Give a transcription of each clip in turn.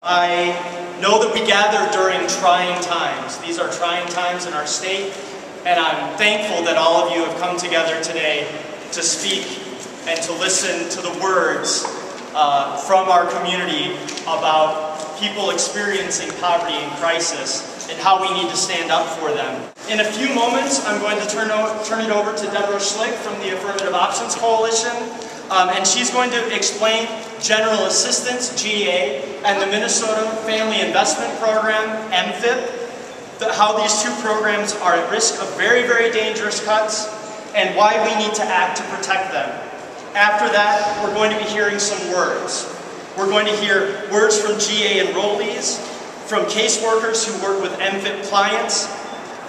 I know that we gather during trying times. These are trying times in our state, and I'm thankful that all of you have come together today to speak and to listen to the words from our community about people experiencing poverty and crisis and how we need to stand up for them. In a few moments, I'm going to turn it over to Deborah Schlick from the Affirmative Options Coalition, and she's going to explain General Assistance, GA, and the Minnesota Family Investment Program, MFIP, how these two programs are at risk of very, very dangerous cuts, and why we need to act to protect them. After that, we're going to be hearing some words. We're going to hear words from GA enrollees, from caseworkers who work with MFIP clients,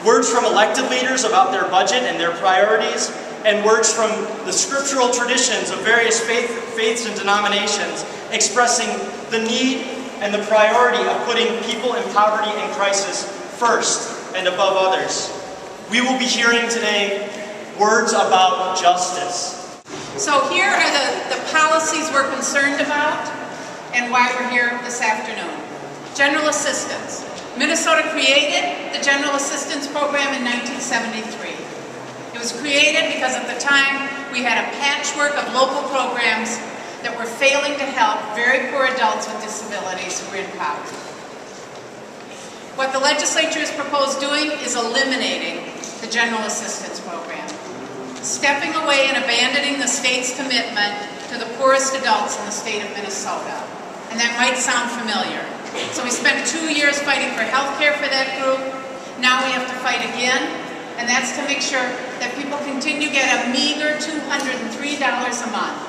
words from elected leaders about their budget and their priorities, and words from the scriptural traditions of various faiths and denominations expressing the need and the priority of putting people in poverty and crisis first and above others. We will be hearing today words about justice. So here are the policies we're concerned about and why we're here this afternoon. General assistance. Minnesota created the General Assistance Program in 1973. It was created because at the time we had a patchwork of local programs that were failing to help very poor adults with disabilities who were in poverty. What the legislature has proposed doing is eliminating the General Assistance Program, stepping away and abandoning the state's commitment to the poorest adults in the state of Minnesota. And that might sound familiar. So we spent 2 years fighting for health care for that group. Now we have to fight again, and that's to make sure that people continue to get a meager $203 a month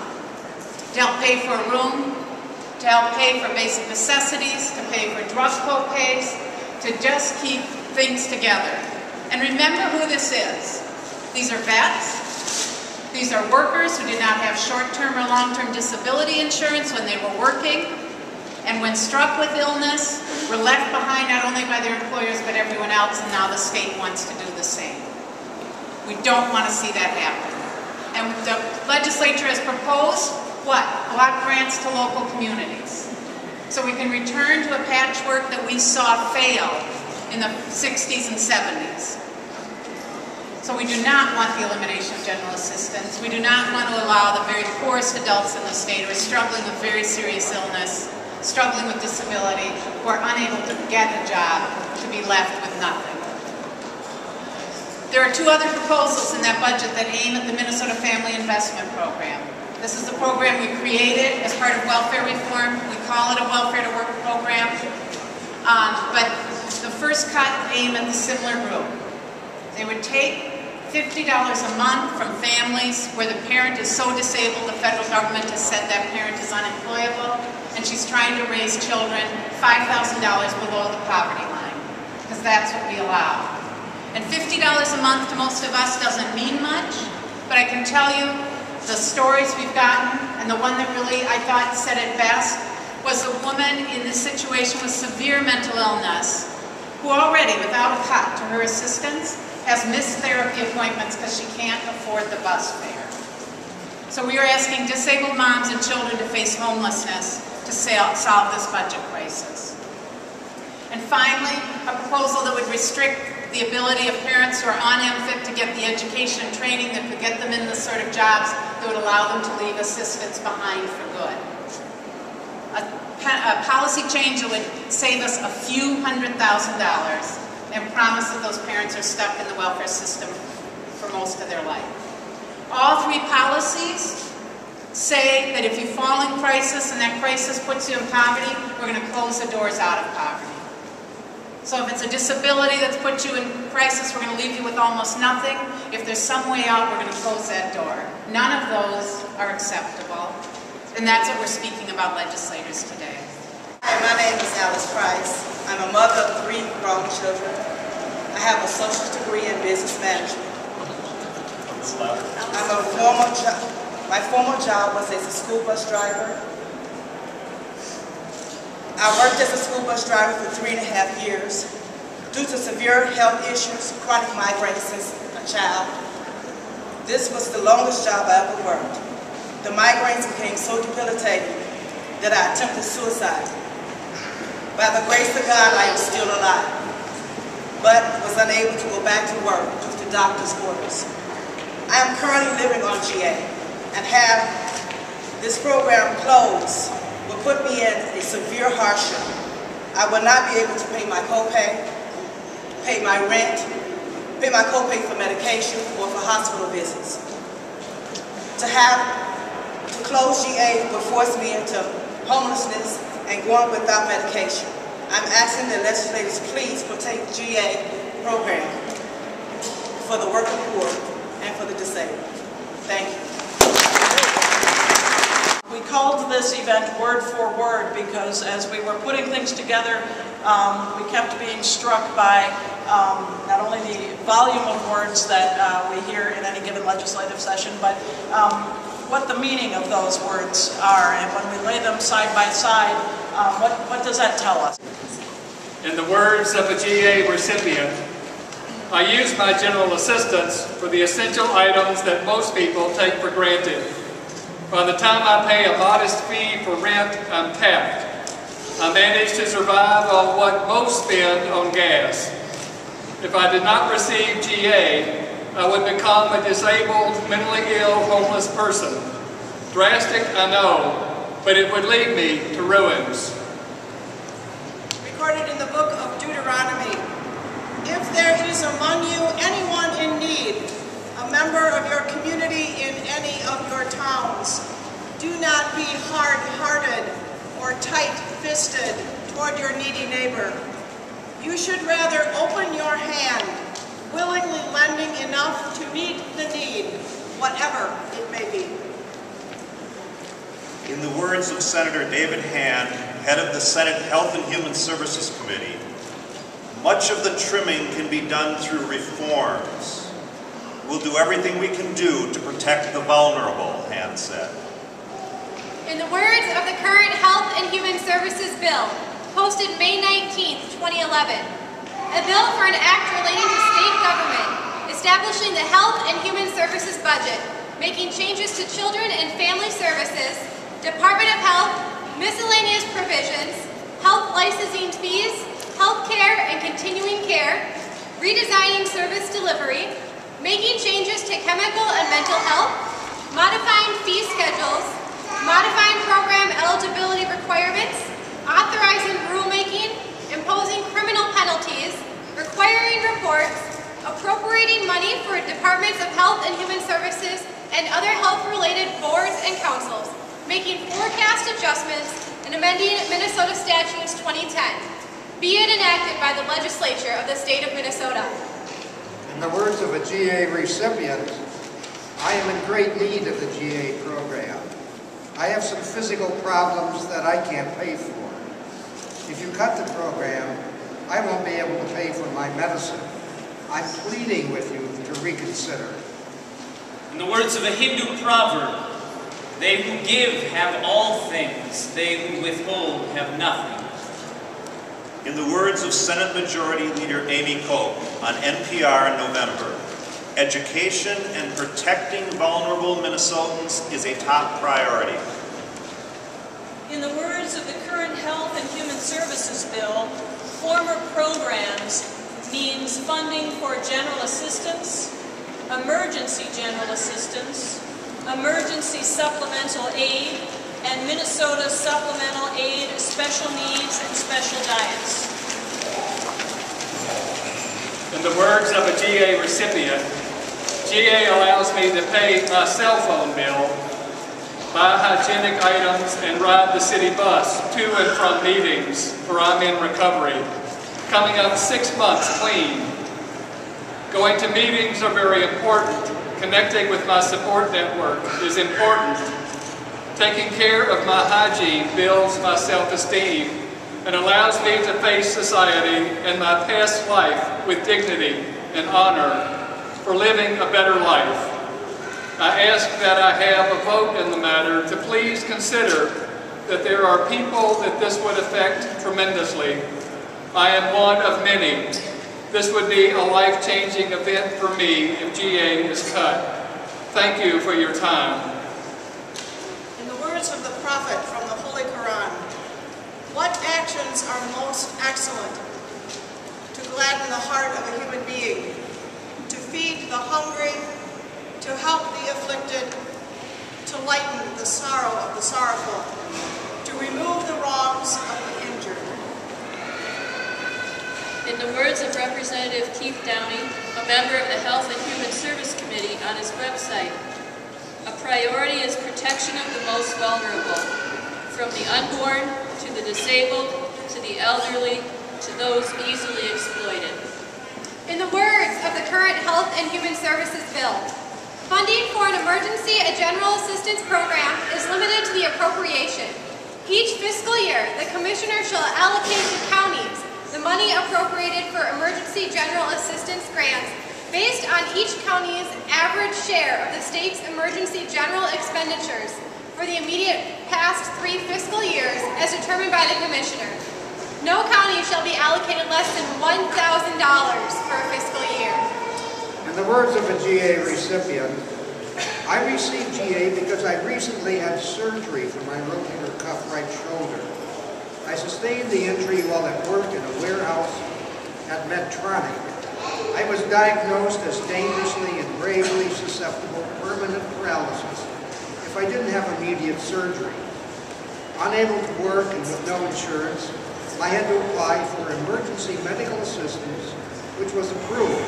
to help pay for a room, to help pay for basic necessities, to pay for drug co-pays, to just keep things together. And remember who this is. These are vets. These are workers who did not have short-term or long-term disability insurance when they were working, and when struck with illness, were left behind not only by their employers but everyone else, and now the state wants to do the same. We don't want to see that happen. And the legislature has proposed, what? Block grants to local communities. So we can return to a patchwork that we saw fail in the 60s and 70s. So we do not want the elimination of general assistance. We do not want to allow the very poorest adults in the state who are struggling with very serious illness, struggling with disability, who are unable to get a job, to be left with nothing. There are two other proposals in that budget that aim at the Minnesota Family Investment Program. This is the program we created as part of welfare reform. We call it a welfare to work program. But the first cut aimed at the similar group. They would take $50 a month from families where the parent is so disabled the federal government has said that parent is unemployable, and she's trying to raise children $5,000 below the poverty line, because that's what we allow. And $50 a month to most of us doesn't mean much, but I can tell you the stories we've gotten, and the one that really, I thought, said it best, was a woman in this situation with severe mental illness, who already, without a cut to her assistance, has missed therapy appointments because she can't afford the bus fare. So we are asking disabled moms and children to face homelessness to solve this budget crisis. And finally, a proposal that would restrict the ability of parents who are on MFIP to get the education and training that could get them in the sort of jobs that would allow them to leave assistance behind for good. A policy change that would save us a few $100,000 and promise that those parents are stuck in the welfare system for most of their life. All three policies say that if you fall in crisis and that crisis puts you in poverty, we're going to close the doors out of poverty. So if it's a disability that's put you in crisis, we're going to leave you with almost nothing. If there's some way out, we're going to close that door. None of those are acceptable, and that's what we're speaking about legislators today. Hi, my name is Alice Price. I'm a mother of 3 grown children. I have a associate's degree in business management. My former job was as a school bus driver. I worked as a school bus driver for 3.5 years. Due to severe health issues, chronic migraines since a child, this was the longest job I ever worked. The migraines became so debilitating that I attempted suicide. By the grace of God, I am still alive, but was unable to go back to work due to doctor's orders. I am currently living on GA and have this program closed will put me in a severe hardship. I will not be able to pay my copay, pay my rent, pay my copay for medication or for hospital visits. To close GA would force me into homelessness and going without medication. I'm asking the legislators please protect GA program for the working poor and for the disabled. Thank you. We called this event Word for Word because as we were putting things together, we kept being struck by not only the volume of words that we hear in any given legislative session, but what the meaning of those words are. And when we lay them side by side, what does that tell us? In the words of a GA recipient, I use my general assistance for the essential items that most people take for granted. By the time I pay a modest fee for rent, I'm tapped. I manage to survive on what most spend on gas. If I did not receive GA, I would become a disabled, mentally ill, homeless person. Drastic, I know, but it would lead me to ruins. Recorded in the book of Deuteronomy, if there is among you anyone in need, a member of your community in any of your towns, do not be hard-hearted or tight-fisted toward your needy neighbor. You should rather open your hand, willingly lending enough to meet the need, whatever it may be. In the words of Senator David Hand, head of the Senate Health and Human Services Committee, much of the trimming can be done through reforms. We'll do everything we can do to protect the vulnerable, Hand said. In the words of the current Health and Human Services Bill, posted May 19, 2011, a bill for an act relating to state government, establishing the Health and Human Services budget, making changes to Children and Family Services, Department of Health, miscellaneous provisions, health licensing fees, health care and continuing care, redesigning service delivery, making changes to chemical and mental health, modifying fee schedules, modifying program eligibility requirements, authorizing rulemaking, imposing criminal penalties, requiring reports, appropriating money for departments of health and human services and other health-related boards and councils, making forecast adjustments, and amending Minnesota Statutes 2010. Be it enacted by the legislature of the state of Minnesota. In the words of a GA recipient, I am in great need of the GA program. I have some physical problems that I can't pay for. If you cut the program, I won't be able to pay for my medicine. I'm pleading with you to reconsider. In the words of a Hindu proverb, they who give have all things, they who withhold have nothing. In the words of Senate Majority Leader Amy Koch on NPR in November, education and protecting vulnerable Minnesotans is a top priority. In the words of the current Health and Human Services Bill, former programs means funding for general assistance, emergency general assistance, emergency supplemental aid, and Minnesota supplemental aid, special needs, and special diets. In the words of a GA recipient, GA allows me to pay my cell phone bill, buy hygienic items, and ride the city bus to and from meetings, for I'm in recovery, coming up 6 months clean. Going to meetings are very important. Connecting with my support network is important. Taking care of my hygiene builds my self-esteem and allows me to face society and my past life with dignity and honor for living a better life. I ask that I have a vote in the matter to please consider that there are people that this would affect tremendously. I am one of many. This would be a life-changing event for me if GA is cut. Thank you for your time. In the words of the prophet from the Holy Quran, What actions are most excellent to gladden the heart of a human being, to feed the hungry, to help the afflicted, to lighten the sorrow of the sorrowful, to remove the wrongs of the injured? In the words of Representative Keith Downey, a member of the Health and Human Service Committee, on his website, a priority is protection of the most vulnerable, from the unborn to the disabled to the elderly to those easily exploited. In the words of the current Health and Human Services Bill, funding for an emergency and general assistance program is limited to the appropriation. Each fiscal year, the Commissioner shall allocate to counties the money appropriated for emergency general assistance grants based on each county's average share of the state's emergency general expenditures for the immediate past 3 fiscal years as determined by the Commissioner. No county shall be allocated less than $1,000 per fiscal year. In the words of a GA recipient, I received GA because I recently had surgery for my rotator cuff right shoulder. I sustained the injury while at work in a warehouse at Medtronic. I was diagnosed as dangerously and gravely susceptible to permanent paralysis if I didn't have immediate surgery. Unable to work and with no insurance, I had to apply for emergency medical assistance, which was approved.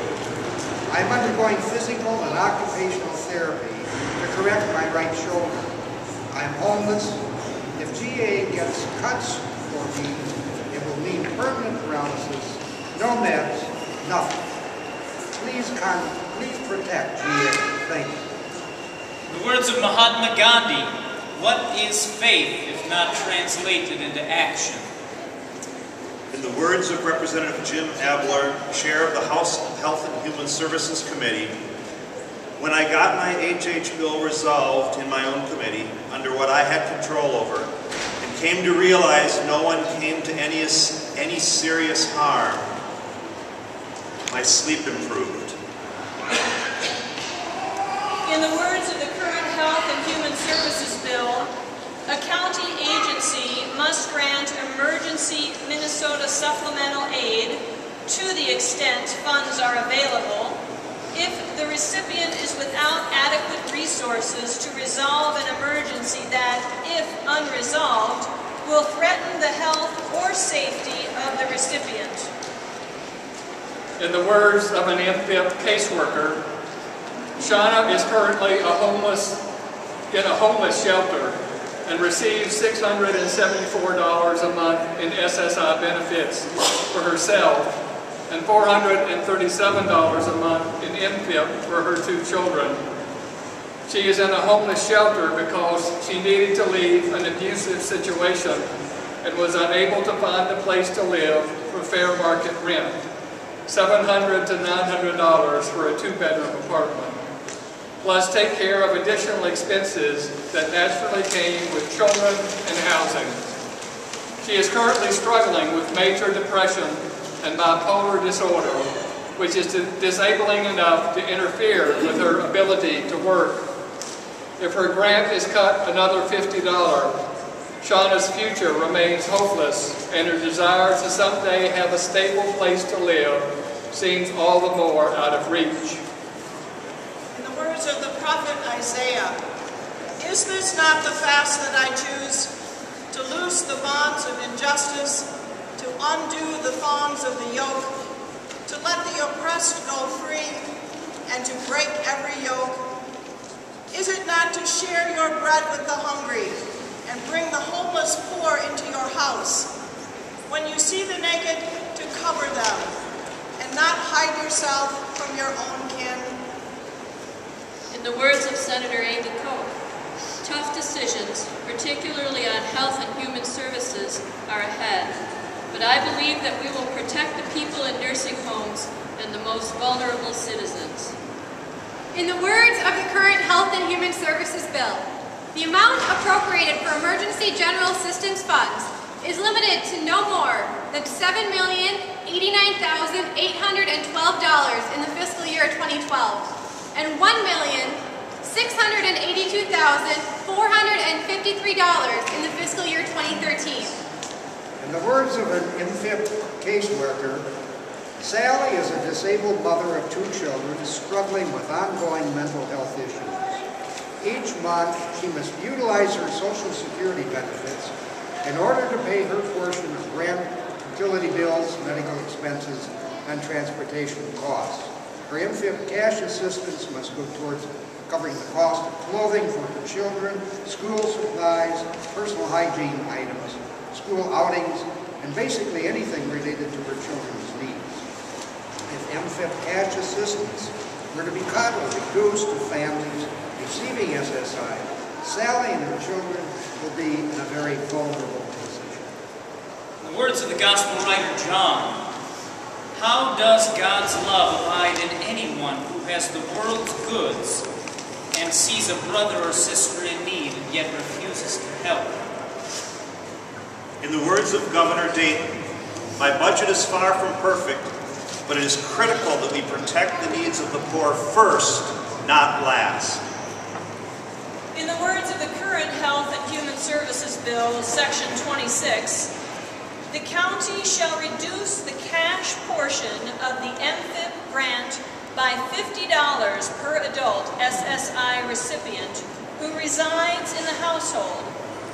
I am undergoing physical and occupational therapy to correct my right shoulder. I am homeless. If GA gets cuts for me, it will mean permanent paralysis, no meds, nothing. Please protect GA. Thank you. In the words of Mahatma Gandhi, what is faith if not translated into action? In the words of Representative Jim Abler, Chair of the House Health and Human Services Committee, when I got my HH bill resolved in my own committee under what I had control over, and came to realize no one came to any serious harm, my sleep improved. In the words of the current Health and Human Services Bill, a county agency must grant emergency Minnesota supplemental aid to the extent funds are available if the recipient is without adequate resources to resolve an emergency that, if unresolved, will threaten the health or safety of the recipient. In the words of an MFIP caseworker, Shauna is currently in a homeless shelter and receives $674 a month in SSI benefits for herself and $437 a month in MFIP for her 2 children. She is in a homeless shelter because she needed to leave an abusive situation and was unable to find a place to live for fair market rent, $700 to $900 for a 2-bedroom apartment, plus take care of additional expenses that naturally came with children and housing. She is currently struggling with major depression and bipolar disorder, which is disabling enough to interfere with her ability to work. If her grant is cut another $50, Shauna's future remains hopeless, and her desire to someday have a stable place to live seems all the more out of reach. In the words of the prophet Isaiah, is this not the fast that I choose? To loose the bonds of injustice, to undo the thongs of the yoke, to let the oppressed go free, and to break every yoke? Is it not to share your bread with the hungry, and bring the homeless poor into your house? When you see the naked, to cover them, and not hide yourself from your own kin? In the words of Senator Amy Koch, tough decisions, particularly on health and human services, are ahead. But I believe that we will protect the people in nursing homes and the most vulnerable citizens. In the words of the current Health and Human Services Bill, the amount appropriated for emergency general assistance funds is limited to no more than $7,089,812 in the fiscal year 2012 and $1,682,453 in the fiscal year 2013. In the words of an MFIP caseworker, Sally is a disabled mother of 2 children struggling with ongoing mental health issues. Each month, she must utilize her Social Security benefits in order to pay her portion of rent, utility bills, medical expenses, and transportation costs. Her MFIP cash assistance must go towards covering the cost of clothing for her children, school supplies, personal hygiene items, school outings, and basically anything related to her children's needs. If MFIP cash assistance were to be cut or reduced to families receiving SSI, Sally and her children will be in a very vulnerable position. In the words of the Gospel writer John, how does God's love abide in anyone who has the world's goods and sees a brother or sister in need and yet refuses to help? In the words of Governor Dayton, my budget is far from perfect, but it is critical that we protect the needs of the poor first, not last. In the words of the current Health and Human Services Bill, Section 26, the county shall reduce the cash portion of the MFIP grant by $50 per adult SSI recipient who resides in the household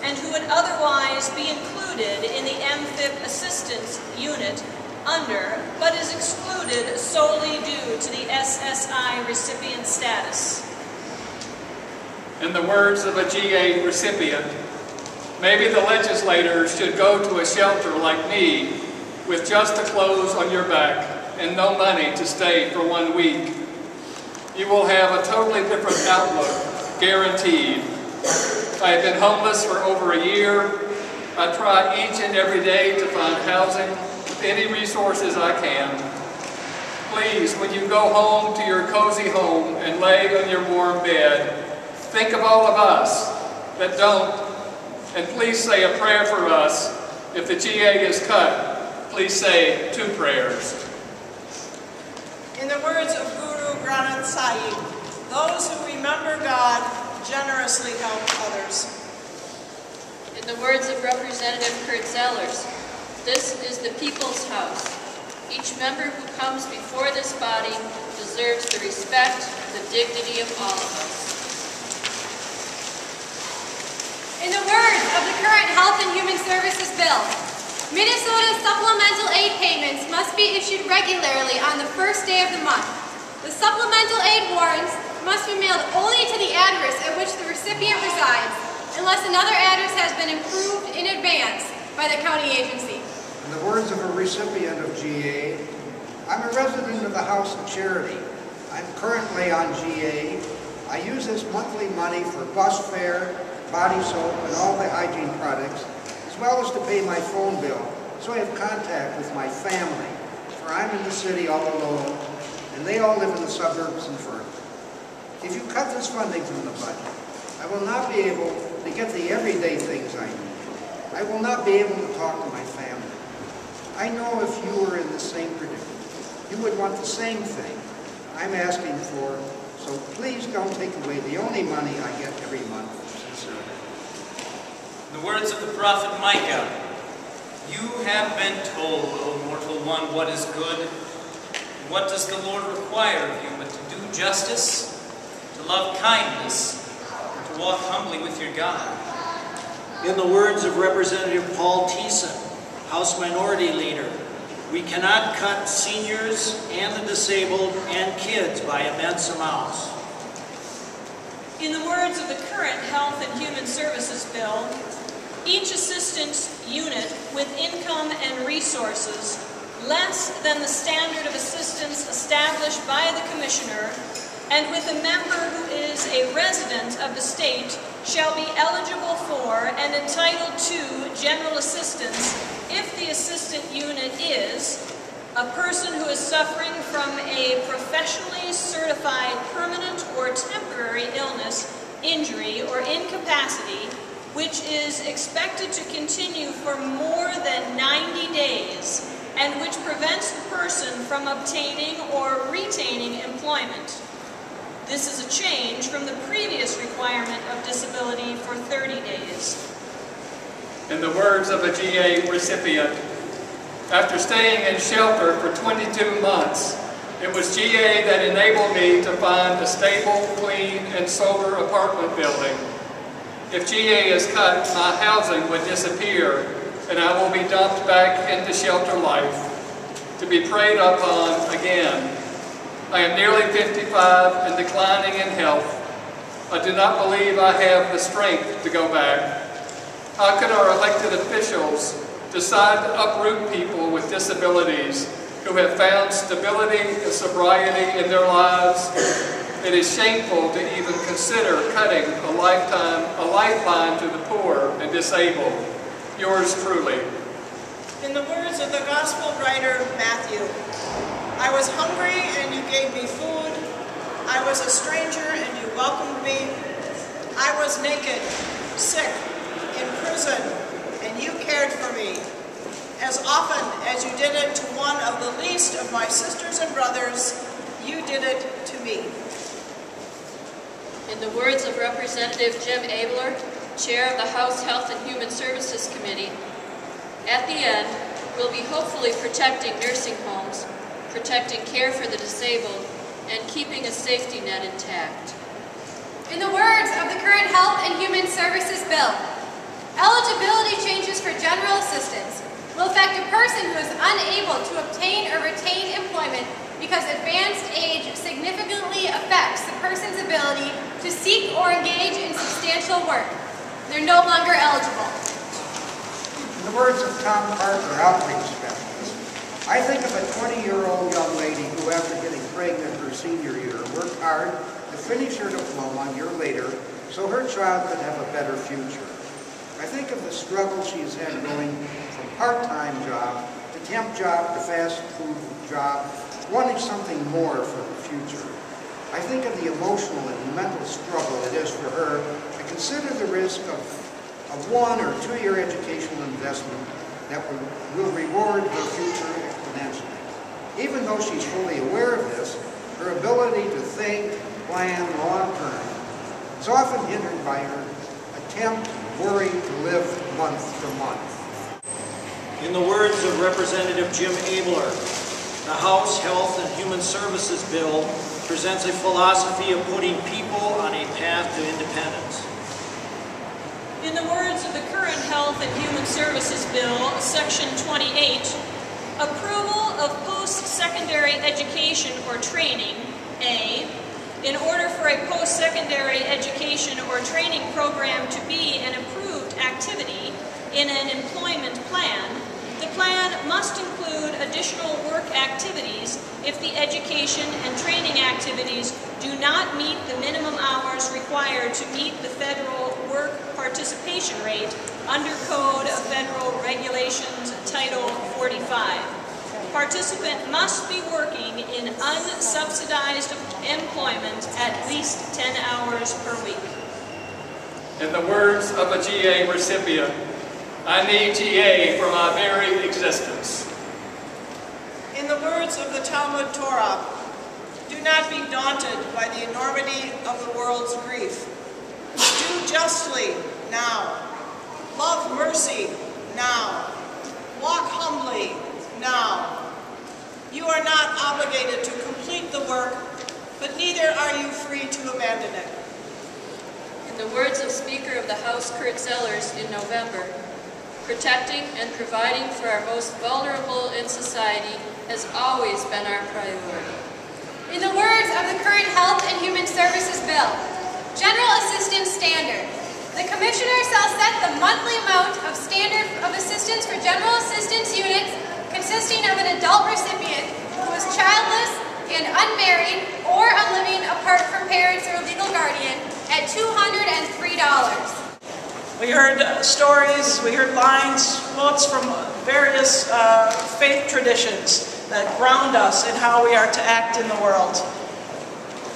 and who would otherwise be included in the MFIP assistance unit under, but is excluded solely due to the SSI recipient status. In the words of a GA recipient, maybe the legislators should go to a shelter like me with just the clothes on your back and no money to stay for 1 week. You will have a totally different outlook, guaranteed. I have been homeless for over a year. I try each and every day to find housing with any resources I can. Please, when you go home to your cozy home and lay on your warm bed, think of all of us that don't, and please say a prayer for us. If the GA is cut, please say 2 prayers. In the words of Guru Granth Sahib, those who remember God generously help others. In the words of Representative Kurt Zellers, this is the people's house. Each member who comes before this body deserves the respect, the dignity of all of us. In the words of the current Health and Human Services Bill, Minnesota's supplemental aid payments must be issued regularly on the first day of the month. The supplemental aid warrants must be mailed only to the address at which the recipient resides, unless another address has been approved in advance by the county agency. In the words of a recipient of GA, I'm a resident of the House of Charity. I'm currently on GA. I use this monthly money for bus fare, body soap, and all the hygiene products, as well as to pay my phone bill, so I have contact with my family, for I'm in the city all alone, and they all live in the suburbs and further. If you cut this funding from the budget, I will not be able to get the everyday things I need. I will not be able to talk to my family. I know if you were in the same predicament, you would want the same thing I'm asking for, so please don't take away the only money I get every month. In the words of the prophet Micah, you have been told, O mortal one, what is good. And what does the Lord require of you but to do justice, to love kindness, and to walk humbly with your God? In the words of Representative Paul Thiessen, House Minority Leader, we cannot cut seniors and the disabled and kids by immense amounts. In the words of the current Health and Human Services Bill, each assistance unit with income and resources less than the standard of assistance established by the Commissioner and with a member who is a resident of the state shall be eligible for and entitled to general assistance if the assistant unit is a person who is suffering from a professionally certified permanent or temporary illness, injury, or incapacity which is expected to continue for more than 90 days and which prevents the person from obtaining or retaining employment. This is a change from the previous requirement of disability for 30 days. In the words of a GA recipient, after staying in shelter for 22 months, it was GA that enabled me to find a stable, clean, and sober apartment building. If GA is cut, my housing would disappear, and I will be dumped back into shelter life, to be preyed upon again. I am nearly 55 and declining in health. I do not believe I have the strength to go back. How could our elected officials decide to uproot people with disabilities who have found stability and sobriety in their lives? It is shameful to even consider cutting a lifeline to the poor and disabled. Yours truly. In the words of the gospel writer Matthew, I was hungry and you gave me food. I was a stranger and you welcomed me. I was naked, sick, in prison, and you cared for me. As often as you did it to one of the least of my sisters and brothers, you did it to me. In the words of Representative Jim Abler, Chair of the House Health and Human Services Committee, at the end, we'll be hopefully protecting nursing homes, protecting care for the disabled, and keeping a safety net intact. In the words of the current Health and Human Services Bill, eligibility changes for general assistance will affect a person who is unable to obtain or retain employment because advanced age significantly affects the person's ability to seek or engage in substantial work. They're no longer eligible. In the words of Tom Parker, outreach specialist, I think of a 20-year-old young lady who, after getting pregnant her senior year, worked hard to finish her diploma a year later so her child could have a better future. I think of the struggle she's had going from part-time job to temp job to fast food job, wanting something more for the future. I think of the emotional and mental struggle it is for her to consider the risk of a 1- or 2-year educational investment that will reward her future exponentially. Even though she's fully aware of this, her ability to think, plan long-term is often hindered by her attempt worry to live month to month. In the words of Representative Jim Abler, the House Health and Human Services Bill presents a philosophy of putting people on a path to independence. In the words of the current Health and Human Services Bill, Section 28, approval of post-secondary education or training, A, in order for a post-secondary education or training program to be an approved activity in an employment plan, the plan must include additional work activities if the education and training activities do not meet the minimum hours required to meet the federal work participation rate under Code of Federal Regulations Title 45. Participant must be working in unsubsidized employment at least 10 hours per week. In the words of a GA recipient, I need GA for my very existence. In the words of the Talmud Torah, do not be daunted by the enormity of the world's grief. Do justly now. Love mercy now. Walk humbly now. You are not obligated to complete the work, but neither are you free to abandon it. In the words of Speaker of the House Kurt Zellers in November, protecting and providing for our most vulnerable in society has always been our priority. In the words of the current Health and Human Services Bill, General Assistance Standard. The Commissioner shall set the monthly amount of standard of assistance for general assistance units consisting of an adult recipient who is childless and unmarried or living apart from parents or legal guardian at $203. We heard stories, we heard lines, quotes from various faith traditions that ground us in how we are to act in the world.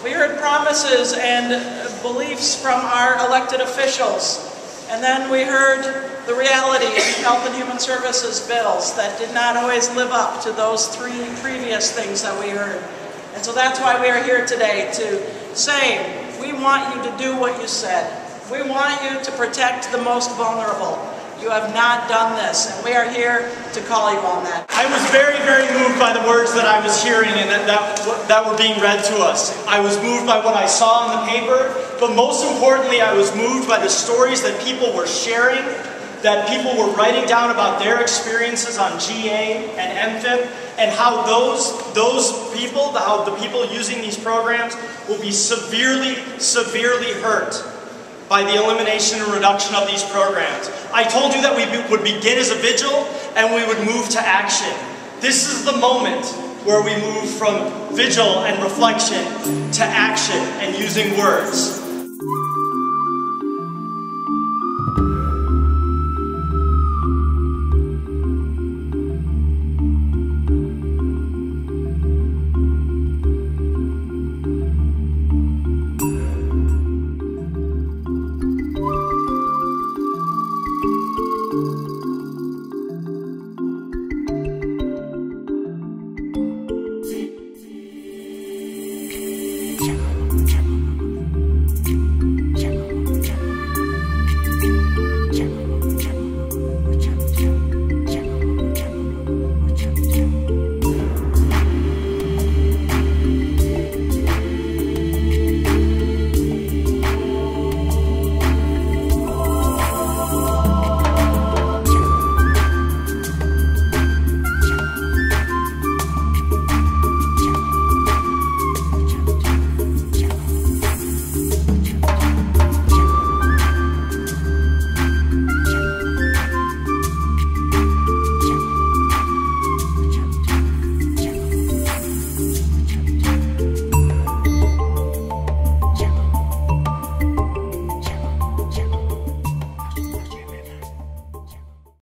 We heard promises and beliefs from our elected officials, and then we heard the reality of Health and Human Services bills that did not always live up to those three previous things that we heard. And so that's why we are here today, to say, we want you to do what you said. We want you to protect the most vulnerable. You You have not done this, and we are here to call you on that. I was very, very moved by the words that I was hearing and that were being read to us. I was moved by what I saw in the paper, but most importantly, I was moved by the stories that people were sharing, that people were writing down about their experiences on GA and MFIP, and how those people, how the people using these programs will be severely, severely hurt by the elimination and reduction of these programs. I told you that we would begin as a vigil and we would move to action. This is the moment where we move from vigil and reflection to action and using words.